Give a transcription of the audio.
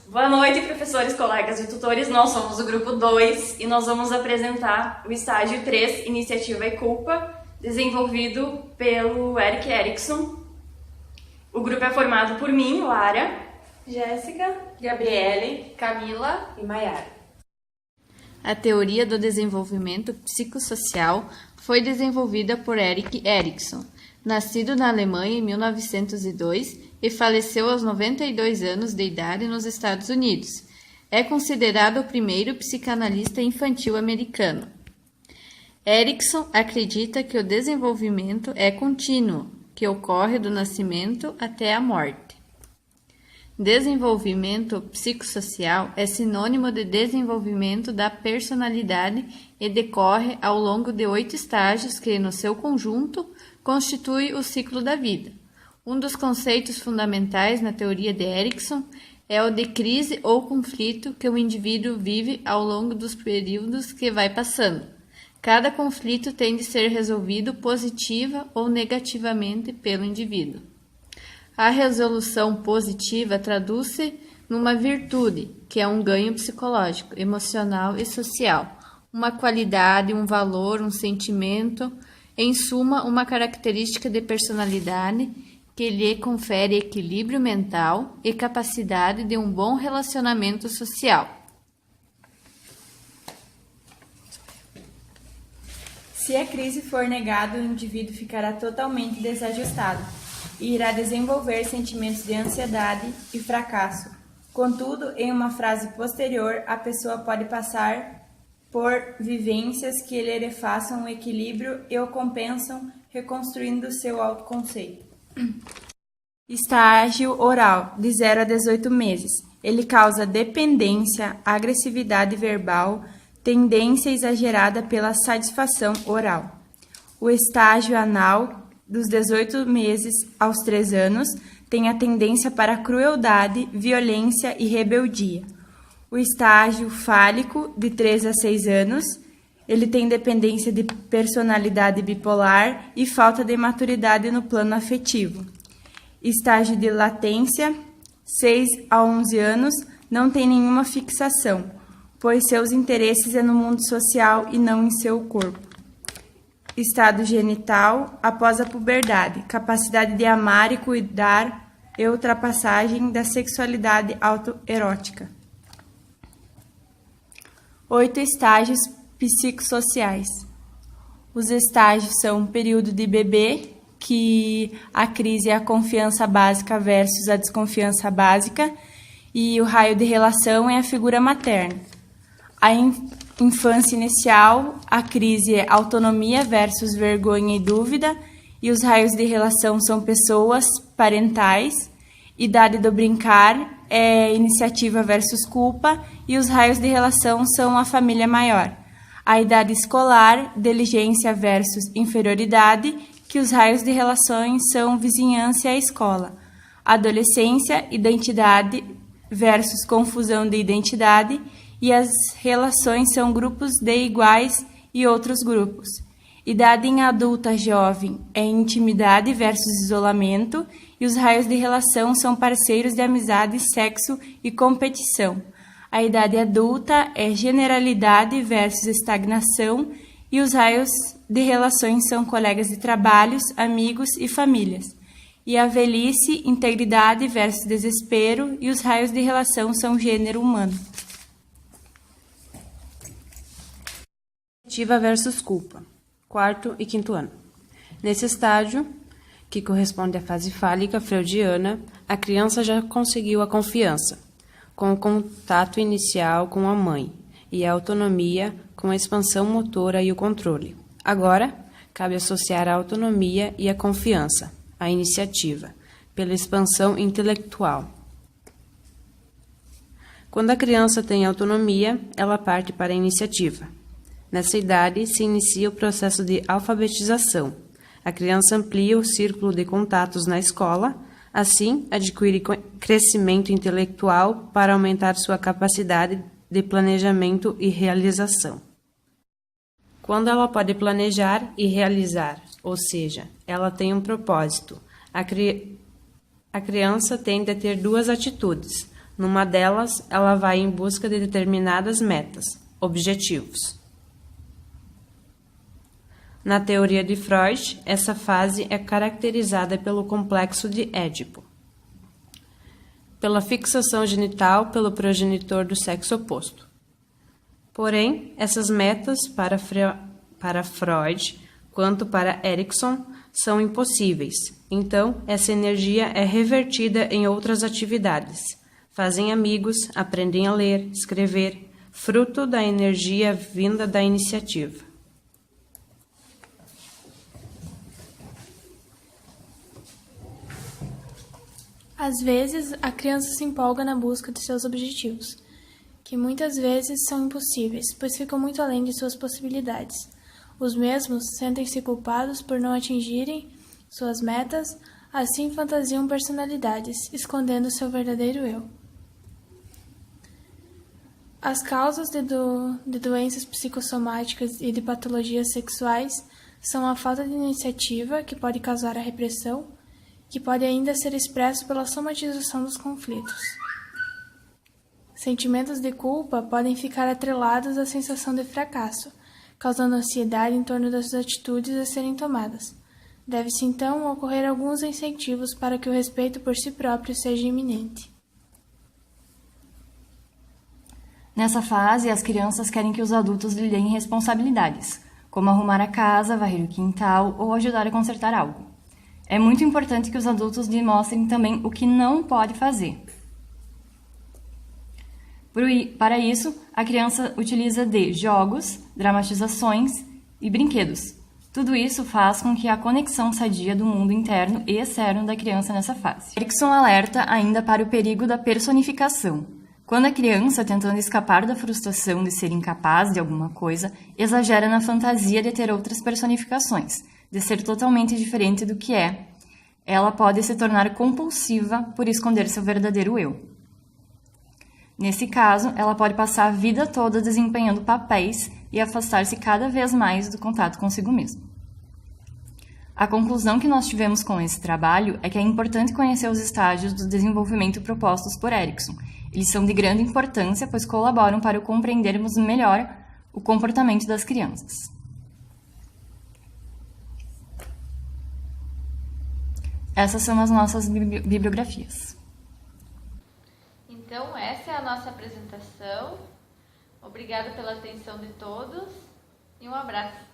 Boa noite, professores, colegas e tutores. Nós somos o grupo 2 e nós vamos apresentar o estágio 3, Iniciativa e Culpa, desenvolvido pelo Erik Erikson. O grupo é formado por mim, Lara, Jéssica, Gabriele, Camila e Maiara. A teoria do desenvolvimento psicossocial foi desenvolvida por Erik Erikson, nascido na Alemanha em 1902 e faleceu aos 92 anos de idade nos Estados Unidos. É considerado o primeiro psicanalista infantil americano. Erikson acredita que o desenvolvimento é contínuo, que ocorre do nascimento até a morte. Desenvolvimento psicossocial é sinônimo de desenvolvimento da personalidade e decorre ao longo de 8 estágios que, no seu conjunto, constitui o ciclo da vida. Um dos conceitos fundamentais na teoria de Erikson é o de crise ou conflito que o indivíduo vive ao longo dos períodos que vai passando. Cada conflito tem de ser resolvido positiva ou negativamente pelo indivíduo. A resolução positiva traduz-se numa virtude, que é um ganho psicológico, emocional e social, uma qualidade, um valor, um sentimento, em suma, uma característica de personalidade que lhe confere equilíbrio mental e capacidade de um bom relacionamento social. Se a crise for negada, o indivíduo ficará totalmente desajustado e irá desenvolver sentimentos de ansiedade e fracasso. Contudo, em uma fase posterior, a pessoa pode passar por vivências que lhe refaçam o equilíbrio e o compensam, reconstruindo seu autoconceito. Estágio oral, de 0 a 18 meses. Ele causa dependência, agressividade verbal, tendência exagerada pela satisfação oral. O estágio anal, dos 18 meses aos 3 anos, tem a tendência para crueldade, violência e rebeldia. O estágio fálico, de 3 a 6 anos, ele tem dependência de personalidade bipolar e falta de maturidade no plano afetivo. Estágio de latência, 6 a 11 anos, não tem nenhuma fixação, pois seus interesses é no mundo social e não em seu corpo. Estado genital, após a puberdade, capacidade de amar e cuidar e ultrapassagem da sexualidade autoerótica. 8 estágios psicossociais. Os estágios são o período de bebê, que a crise é a confiança básica versus a desconfiança básica, e o raio de relação é a figura materna. A infância inicial, a crise é autonomia versus vergonha e dúvida, e os raios de relação são pessoas, parentais. Idade do brincar é iniciativa versus culpa, e os raios de relação são a família maior. A idade escolar, diligência versus inferioridade, que os raios de relações são vizinhança e a escola. Adolescência, identidade versus confusão de identidade, e as relações são grupos de iguais e outros grupos. Idade em adulta jovem é intimidade versus isolamento, e os raios de relação são parceiros de amizade, sexo e competição. A idade adulta é generalidade versus estagnação, e os raios de relações são colegas de trabalhos, amigos e famílias. E a velhice, integridade versus desespero, e os raios de relação são gênero humano. Iniciativa versus culpa, 4º e 5º ano. Nesse estágio, que corresponde à fase fálica freudiana, a criança já conseguiu a confiança, com o contato inicial com a mãe, e a autonomia com a expansão motora e o controle. Agora, cabe associar a autonomia e a confiança, a iniciativa, pela expansão intelectual. Quando a criança tem autonomia, ela parte para a iniciativa. Nessa idade, se inicia o processo de alfabetização. A criança amplia o círculo de contatos na escola, assim adquire crescimento intelectual para aumentar sua capacidade de planejamento e realização. Quando ela pode planejar e realizar, ou seja, ela tem um propósito, a criança tende a ter 2 atitudes, Numa delas, ela vai em busca de determinadas metas, objetivos. Na teoria de Freud, essa fase é caracterizada pelo complexo de Édipo, pela fixação genital pelo progenitor do sexo oposto. Porém, essas metas para Freud, quanto para Erikson, são impossíveis. Então, essa energia é revertida em outras atividades. Fazem amigos, aprendem a ler, escrever, fruto da energia vinda da iniciativa. Às vezes, a criança se empolga na busca de seus objetivos, que muitas vezes são impossíveis, pois ficam muito além de suas possibilidades. Os mesmos sentem-se culpados por não atingirem suas metas, assim fantasiam personalidades, escondendo seu verdadeiro eu. As causas de doenças psicossomáticas e de patologias sexuais são a falta de iniciativa, que pode causar a repressão, que pode ainda ser expresso pela somatização dos conflitos. Sentimentos de culpa podem ficar atrelados à sensação de fracasso, causando ansiedade em torno das atitudes a serem tomadas. Deve-se, então, ocorrer alguns incentivos para que o respeito por si próprio seja iminente. Nessa fase, as crianças querem que os adultos lhe deem responsabilidades, como arrumar a casa, varrer o quintal ou ajudar a consertar algo. É muito importante que os adultos lhe mostrem também o que não pode fazer. Para isso, a criança utiliza de jogos, dramatizações e brinquedos. Tudo isso faz com que a conexão sadia do mundo interno e externo da criança nessa fase. Erikson alerta ainda para o perigo da personificação. Quando a criança, tentando escapar da frustração de ser incapaz de alguma coisa, exagera na fantasia de ter outras personificações, de ser totalmente diferente do que é, ela pode se tornar compulsiva por esconder seu verdadeiro eu. Nesse caso, ela pode passar a vida toda desempenhando papéis e afastar-se cada vez mais do contato consigo mesma. A conclusão que nós tivemos com esse trabalho é que é importante conhecer os estágios do desenvolvimento propostos por Erikson. Eles são de grande importância, pois colaboram para compreendermos melhor o comportamento das crianças. Essas são as nossas bibliografias. Então, essa é a nossa apresentação. Obrigada pela atenção de todos e um abraço.